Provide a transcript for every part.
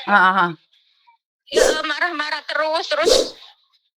Heeh. Marah-marah terus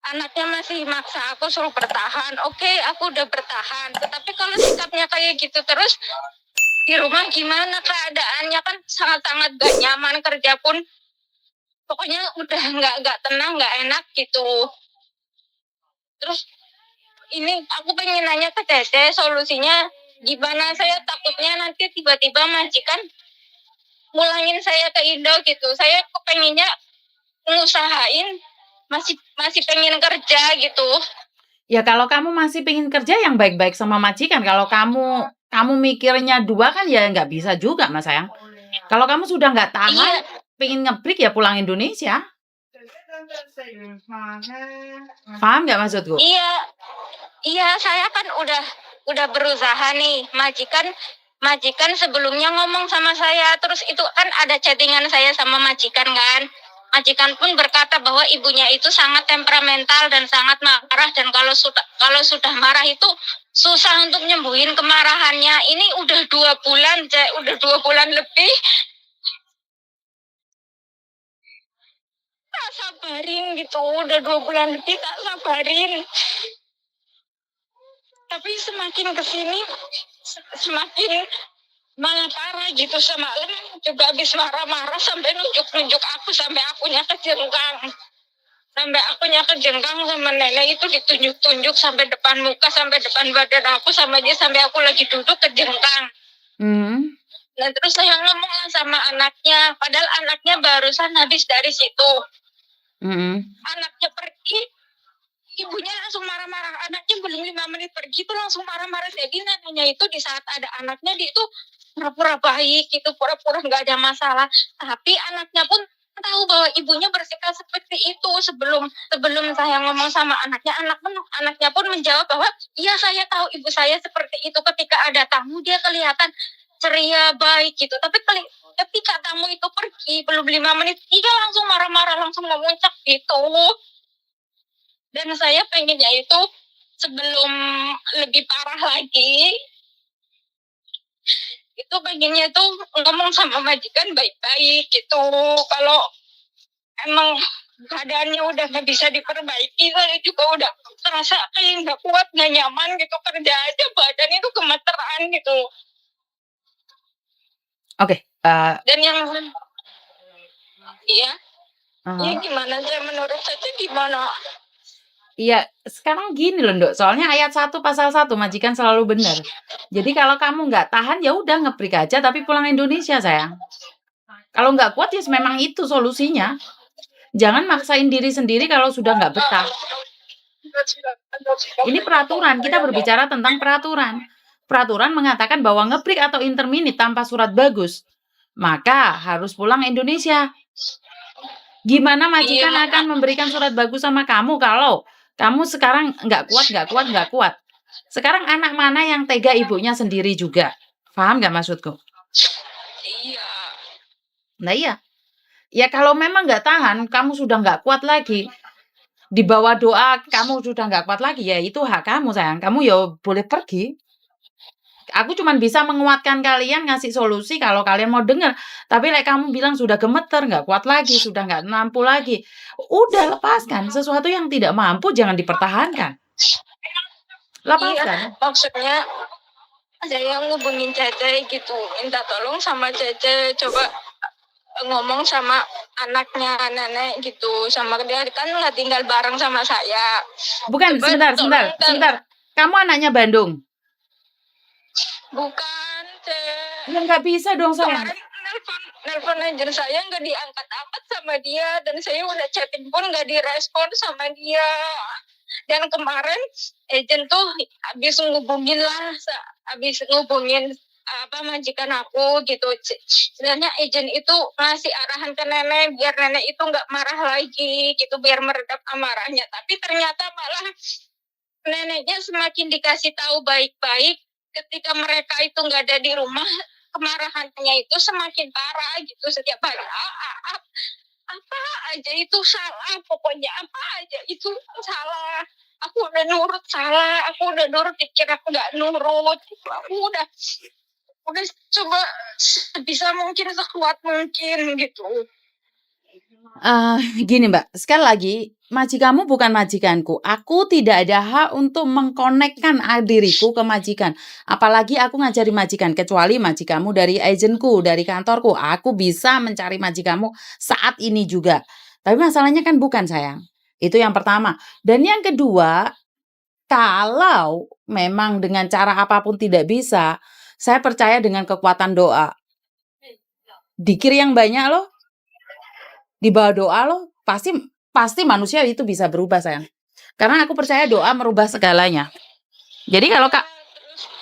anaknya masih maksa aku suruh bertahan. Oke, aku udah bertahan. Tetapi kalau sikapnya kayak gitu terus, di rumah gimana keadaannya, kan sangat-sangat gak nyaman, kerja pun pokoknya udah nggak tenang, nggak enak gitu. Terus ini aku pengen nanya ke Tete, solusinya gimana? Saya takutnya nanti tiba-tiba majikan mulangin saya ke Indo gitu. Saya kepenginnya ngusahain, masih masih pengen kerja gitu. Ya kalau kamu masih pengen kerja yang baik-baik sama majikan. Kalau kamu mikirnya dua kan ya nggak bisa juga, Mas sayang. Kalau kamu sudah nggak tahan, pengen ngebreak ya pulang Indonesia. Paham nggak maksudku? Iya, saya kan udah berusaha nih. Majikan sebelumnya ngomong sama saya, terus itu kan ada chattingan saya sama majikan kan. Majikan pun berkata bahwa ibunya itu sangat temperamental dan sangat marah, dan kalau sudah marah itu susah untuk nyembuhin kemarahannya. Ini udah 2 bulan, udah 2 bulan lebih. Tak sabarin gitu, udah 2 bulan lebih tak sabarin. Tapi semakin kesini semakin malah parah gitu. Semalam juga habis marah-marah sampai nunjuk-nunjuk aku, sampai akunya kejengkang sama nenek itu, ditunjuk-tunjuk sampai depan muka, sampai depan badan aku, sama dia sampai aku lagi duduk kejengkang. Dan terus saya ngomong sama anaknya, padahal anaknya barusan habis dari situ. Anaknya pergi, ibunya langsung marah-marah. Anaknya belum 5 menit pergi tuh langsung marah-marah. Jadi neneknya itu di saat ada anaknya, dia itu pura-pura baik gitu, pura-pura nggak ada masalah. Tapi anaknya pun tahu bahwa ibunya bersikap seperti itu. Sebelum saya ngomong sama anaknya pun menjawab bahwa iya, saya tahu ibu saya seperti itu. Ketika ada tamu dia kelihatan ceria, baik gitu. Tapi ketika tamu itu pergi belum 5 menit, dia langsung marah-marah, langsung memuncak gitu. Dan saya pengennya itu sebelum lebih parah lagi, itu pengennya tuh ngomong sama majikan baik-baik gitu. Kalau emang keadaannya udah nggak bisa diperbaiki, saya juga udah terasa kayak nggak kuat, nggak nyaman gitu, kerja aja badan itu gemeteran gitu. Oke. Dan yang iya gimana sih menurut saya, gimana? Iya, sekarang gini loh, Nduk. Soalnya ayat 1 pasal 1 majikan selalu benar. Jadi kalau kamu nggak tahan ya udah ngebreak aja tapi pulang Indonesia, sayang. Kalau nggak kuat ya memang itu solusinya. Jangan maksain diri sendiri kalau sudah nggak betah. Ini peraturan, kita berbicara tentang peraturan. Peraturan mengatakan bahwa ngebreak atau interminute tanpa surat bagus, maka harus pulang Indonesia. Gimana majikan akan memberikan surat bagus sama kamu kalau kamu sekarang nggak kuat? Sekarang anak mana yang tega ibunya sendiri juga? Paham nggak maksudku? Iya. Nah iya. Ya kalau memang nggak tahan, kamu sudah nggak kuat lagi, di bawah doa kamu sudah nggak kuat lagi, ya itu hak kamu sayang. Kamu ya boleh pergi. Aku cuma bisa menguatkan kalian, ngasih solusi kalau kalian mau dengar. Tapi kamu bilang sudah gemeter, nggak kuat lagi, sudah nggak mampu lagi. Udah lepaskan. Sesuatu yang tidak mampu jangan dipertahankan. Lepaskan. Iya, maksudnya saya ngubungin Cece gitu, minta tolong sama Cece, coba ngomong sama anaknya nenek gitu, sama dia kan nggak tinggal bareng sama saya. Bukan, coba sebentar. Kamu anaknya Bandung? Bukan, Ya nggak bisa dong sayang. Kemarin nelpon aja saya nggak diangkat-angkat sama dia, dan saya udah chatting pun nggak direspon sama dia. Dan kemarin agent tuh habis ngubungin majikan aku gitu. Sebenarnya agent itu ngasih arahan ke nenek biar nenek itu nggak marah lagi gitu, biar meredam amarahnya. Tapi ternyata malah neneknya semakin dikasih tahu baik-baik, ketika mereka itu nggak ada di rumah, kemarahannya itu semakin parah gitu. Setiap hari apa aja itu salah, pokoknya apa aja itu salah. Aku udah nurut salah, aku udah nurut pikir aku nggak nurut. Aku udah coba sebisa mungkin, sekuat mungkin gitu. Gini Mbak, sekali lagi, majikanmu bukan majikanku. Aku tidak ada hak untuk mengkonekkan diriku ke majikan. Apalagi aku ngajari majikan, kecuali majikanmu dari agenku, dari kantorku. Aku bisa mencari majikanmu saat ini juga. Tapi masalahnya kan bukan, sayang. Itu yang pertama. Dan yang kedua, kalau memang dengan cara apapun tidak bisa, saya percaya dengan kekuatan doa. Dikir yang banyak loh, di bawah doa loh, pasti manusia itu bisa berubah, sayang. Karena aku percaya doa merubah segalanya. Jadi kalau Kak,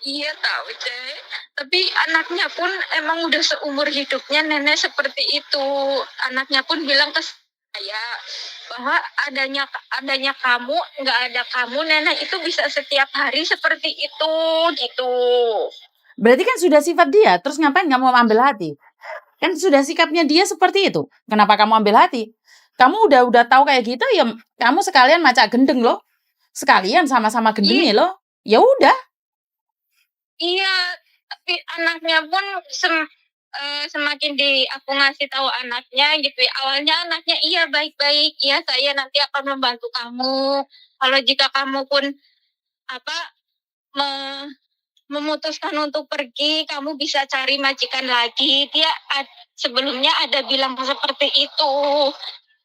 Iya tahu Cek, tapi anaknya pun emang udah seumur hidupnya nenek seperti itu. Anaknya pun bilang ke saya bahwa adanya kamu, nggak ada kamu, nenek itu bisa setiap hari seperti itu gitu. berarti kan sudah sifat dia, terus ngapain kamu ambil hati? Kan sudah sikapnya dia seperti itu. Kenapa kamu ambil hati? Kamu udah tahu kayak gitu ya, kamu sekalian macak gendeng loh. Sekalian sama-sama gendengnya loh. Ya udah. Iya, tapi anaknya pun semakin aku ngasih tahu anaknya gitu ya. Awalnya anaknya iya baik-baik, iya saya nanti akan membantu kamu. Kalau jika kamu pun apa memutuskan untuk pergi, kamu bisa cari majikan lagi. Dia sebelumnya ada bilang seperti itu.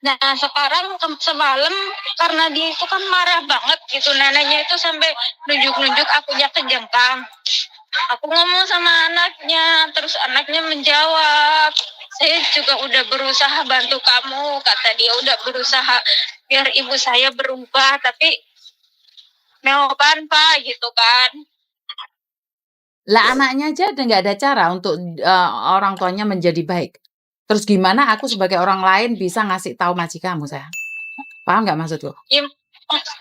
Nah sekarang semalam karena dia itu kan marah banget gitu, neneknya itu sampai nunjuk-nunjuk akunya ke jengkang. Aku ngomong sama anaknya, terus anaknya menjawab, saya juga udah berusaha bantu kamu, kata dia udah berusaha biar ibu saya berubah, tapi meopan Pak gitu kan. Lah anaknya aja nggak ada cara untuk orang tuanya menjadi baik. Terus gimana aku sebagai orang lain bisa ngasih tahu majikanmu, sayang? Paham nggak maksudku?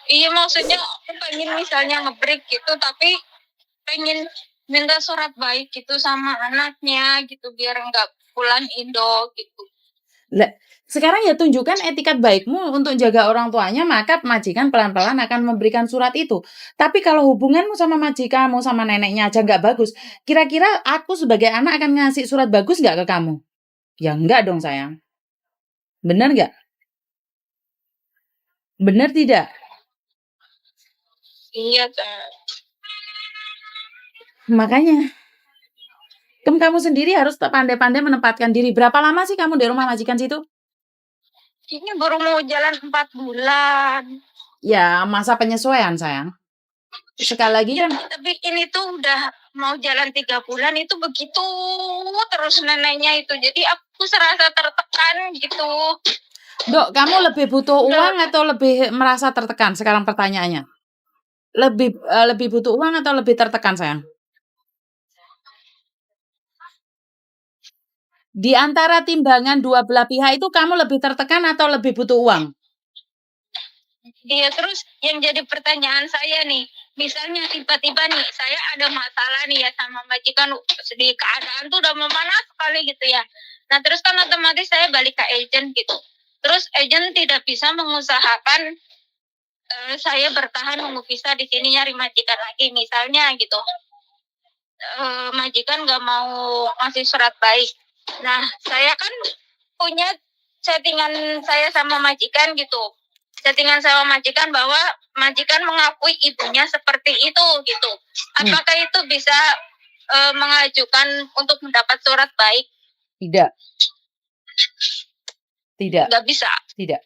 Iya maksudnya aku pengen misalnya nge-break gitu, tapi pengen minta surat baik gitu sama anaknya gitu biar nggak pulang Indo gitu. Lah, sekarang ya tunjukkan etikat baikmu untuk jaga orang tuanya, maka majikan pelan-pelan akan memberikan surat itu. Tapi kalau hubunganmu sama majikanmu, sama neneknya aja nggak bagus, kira-kira aku sebagai anak akan ngasih surat bagus nggak ke kamu? Ya enggak dong, sayang. Bener nggak? Bener tidak? Iya kan. Makanya, kamu sendiri harus pandai-pandai menempatkan diri. Berapa lama sih kamu di rumah majikan situ? Ini baru mau jalan 4 bulan. Ya, masa penyesuaian, sayang. Sekali lagi Ya, kan. tapi ini tuh udah mau jalan 3 bulan itu begitu terus neneknya itu. Jadi aku serasa tertekan gitu. Dok, kamu lebih butuh uang atau lebih merasa tertekan? Sekarang pertanyaannya. Lebih butuh uang atau lebih tertekan, sayang? Di antara timbangan dua belah pihak itu kamu lebih tertekan atau lebih butuh uang? Iya, terus yang jadi pertanyaan saya nih, misalnya tiba-tiba nih saya ada masalah nih ya sama majikan, di keadaan tuh udah memanas sekali gitu ya. Nah terus kan otomatis saya balik ke agent gitu. Terus agent tidak bisa mengusahakan saya bertahan nunggu visa di sini nyari majikan lagi misalnya gitu. Majikan nggak mau ngasih surat baik. Nah saya kan punya settingan saya sama majikan gitu. Settingan sama majikan bahwa majikan mengakui ibunya seperti itu gitu. Apakah itu bisa mengajukan untuk mendapat surat baik? Tidak. Tidak. Nggak bisa. Tidak.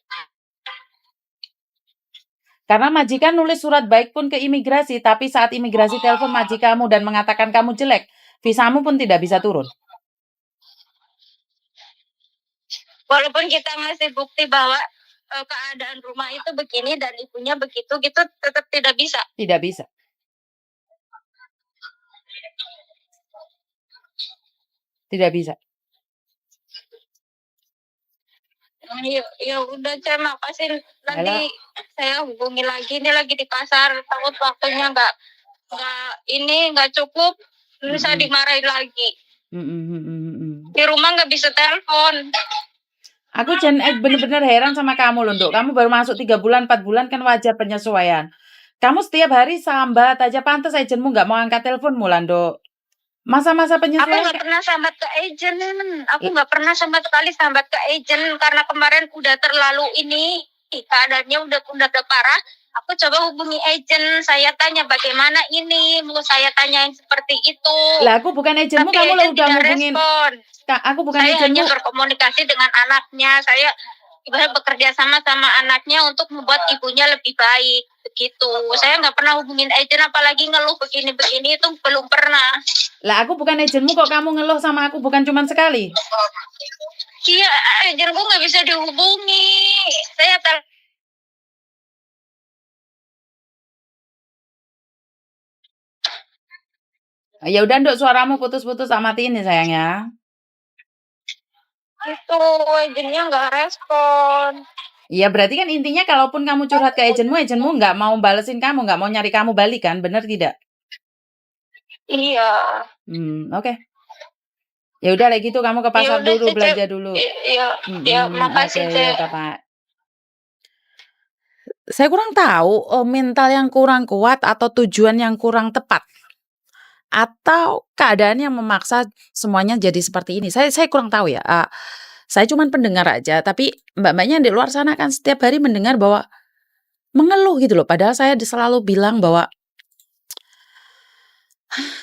Karena majikan nulis surat baik pun ke imigrasi, tapi saat imigrasi telepon majikanmu dan mengatakan kamu jelek, visamu pun tidak bisa turun. Walaupun kita ngasih bukti bahwa keadaan rumah itu begini dan ibunya begitu, gitu tetap tidak bisa. Tidak bisa. Tidak bisa. Ya udah Cem, makasih. Nanti saya hubungi lagi, ini lagi di pasar, takut waktunya nggak cukup, bisa dimarahin lagi. Di rumah nggak bisa telepon. Aku bener-bener heran sama kamu loh, Dok. Kamu baru masuk 3 bulan, 4 bulan kan wajar penyesuaian. Kamu setiap hari sambat aja, pantas agentmu nggak mau angkat teleponmu lah, Dok. Masa-masa Aku penyesuaian nggak pernah sambat ke agent. Aku nggak pernah sama sekali sambat ke agent karena kemarin udah terlalu ini keadaannya udah parah. Aku coba hubungi agent, saya tanya bagaimana ini, mau saya tanyain seperti itu. Lah aku bukan agentmu, Tapi kamu lah agent udah tidak ngubungin. respon. Aku bukan Saya agentmu. hanya berkomunikasi dengan anaknya. Saya ibarat bekerja sama anaknya untuk membuat ibunya lebih baik begitu. Saya nggak pernah hubungin agent, apalagi ngeluh begini-begini itu belum pernah. Lah aku bukan agentmu kok kamu ngeluh sama aku bukan cuma sekali. Iya, agentku nggak bisa dihubungi. Saya Ya udah Nduk, suaramu putus-putus, tak matiin ya sayang ya. Itu agentnya nggak respon. Iya berarti kan intinya kalaupun kamu curhat ke agentmu nggak mau balesin kamu, nggak mau nyari kamu balik kan, bener tidak? Iya. Oke. Ya udah kayak gitu kamu ke pasar dulu, belanja dulu. Iya, makasih Oke, ya Pak. Saya kurang tahu mental yang kurang kuat atau tujuan yang kurang tepat. Atau keadaan yang memaksa semuanya jadi seperti ini. Saya kurang tahu ya. Saya cuman pendengar aja, tapi mbak-mbaknya di luar sana kan setiap hari mendengar bahwa mengeluh gitu loh. Padahal saya selalu bilang bahwa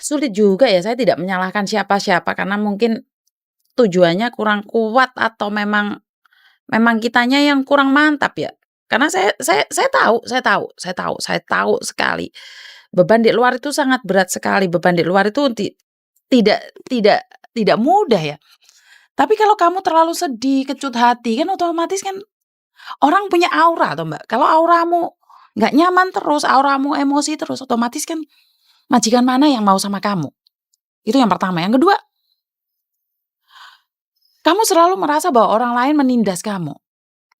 sulit juga ya, saya tidak menyalahkan siapa-siapa karena mungkin tujuannya kurang kuat atau memang kitanya yang kurang mantap ya. Karena saya tahu sekali. Beban di luar itu sangat berat sekali. Beban di luar itu tidak mudah ya. Tapi kalau kamu terlalu sedih, kecut hati kan otomatis kan orang punya aura toh Mbak. Kalau auramu nggak nyaman terus, auramu emosi terus, otomatis kan majikan mana yang mau sama kamu? Itu yang pertama. Yang kedua, kamu selalu merasa bahwa orang lain menindas kamu.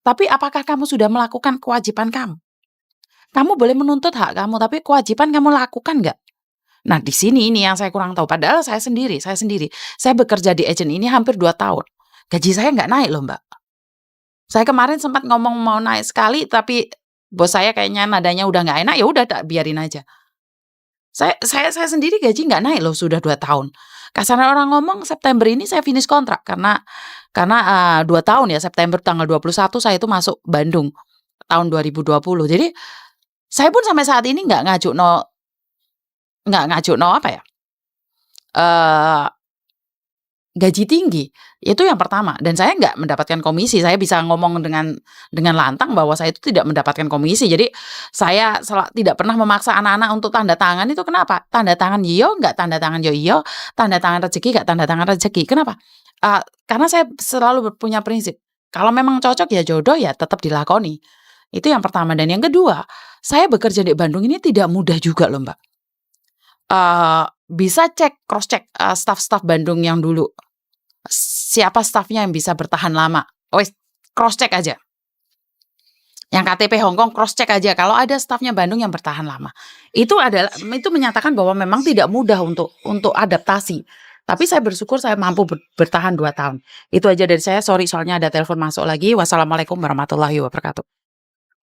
Tapi apakah kamu sudah melakukan kewajiban kamu? Kamu boleh menuntut hak kamu, tapi kewajiban kamu lakukan nggak? Nah di sini ini yang saya kurang tahu. Padahal saya sendiri. Saya bekerja di agent ini hampir 2 tahun. Gaji saya nggak naik loh Mbak. Saya kemarin sempat ngomong mau naik sekali, tapi bos saya kayaknya nadanya udah nggak enak, ya udah tak biarin aja. Saya sendiri gaji nggak naik loh sudah 2 tahun. Kasarnya orang ngomong September ini saya finish kontrak karena 2 tahun ya, September tanggal 21 saya itu masuk Bandung tahun 2020. Jadi saya pun sampai saat ini nggak ngajuk apa ya, gaji tinggi. Itu yang pertama. Dan saya nggak mendapatkan komisi. Saya bisa ngomong dengan lantang bahwa saya itu tidak mendapatkan komisi. Jadi saya tidak pernah memaksa anak-anak untuk tanda tangan. Itu kenapa? Tanda tangan yo nggak tanda tangan yo iyo, tanda tangan rezeki nggak tanda tangan rezeki. Kenapa? Karena saya selalu punya prinsip. Kalau memang cocok ya jodoh ya tetap dilakoni. Itu yang pertama. Dan yang kedua, saya bekerja di Bandung ini tidak mudah juga loh Mbak. Bisa cross check staff Bandung yang dulu. Siapa staffnya yang bisa bertahan lama? Cross check aja. Yang KTP Hongkong cross check aja. Kalau ada staffnya Bandung yang bertahan lama, itu menyatakan bahwa memang tidak mudah untuk adaptasi. Tapi saya bersyukur saya mampu bertahan 2 tahun. Itu aja dari saya. Sorry soalnya ada telepon masuk lagi. Wassalamualaikum warahmatullahi wabarakatuh.